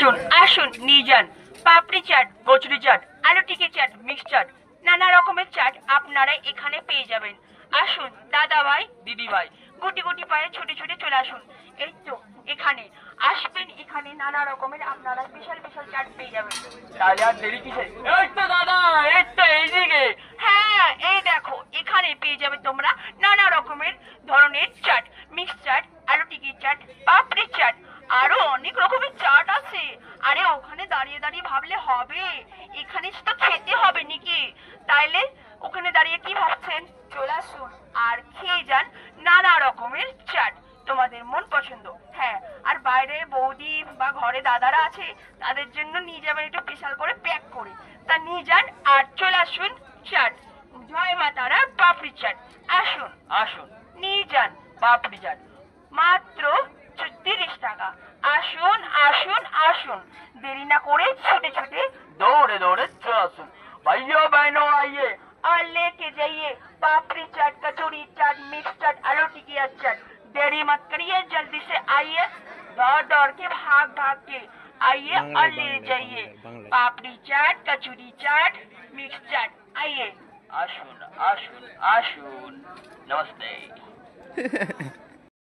আসুন আসুন নিয়ে যান। পাপড়ি চাট, কচুরি চাট, আলু টিকি চাট, মিক্স চাট, নানা রকমের চাট আপনারা এখানে পেয়ে যাবেন। আসুন দাদা ভাই, দিদি ভাই, গুটি গুটি পায়ে ছুটে ছুটে চলে আসুন। এই তো এখানে আসবেন, এখানে নানা রকমের আপনারা স্পেশাল স্পেশাল চাট পেয়ে যাবেন। তাহলে আর দেরি কিসে? এই তো দাদা, এই তো এইদিকে। হ্যাঁ এই দেখো, এখানে পেয়ে যাবে তোমরা নানা রকমের ধরনের চাট, মিক্স চাট, আলু টিকি চাট, পাপড়ি চাট, আরো অনেক রকমের চাট আছে। আরে ওখানে দাঁড়িয়ে দাঁড়িয়ে ভাবলে হবে? এখানে তো খেতে হবে নাকি? তাইলে ওখানে দাঁড়িয়ে কি ভাবছেন? চলে আসুন আর খেয়ে যান নানা রকমের চাট, তোমাদের মন পছন্দ। হ্যাঁ, আর বাইরে বৌদি বা ঘরে দাদারা আছে, তাদের জন্য নিয়ে যাবেন একটু স্পেশাল করে প্যাক করে। তা নিয়ে যান আর চলে আসুন চাট। জয় মা তারা পাপড়ি চাট। আসুন আসুন নিয়ে যান পাপড়ি চাট, মাত্র 30 টাকা। আসুন আসুন আসুন, देरी ना करे छोटे छोटे दौड़े दौड़े चल आसुन। भाइयों बहनों आइए और लेके जाइए पापड़ी चाट, कचौड़ी चाट, मिक्स चाट, आलू टिकिया चाट। देरी मत करिए, जल्दी से आइए, दौड़ दौड़ के भाग भाग के आइए और ले जाइए पापड़ी चाट, कचौड़ी चाट, मिक्स चाट। आइए आशुन आशुन आशुन, नमस्ते।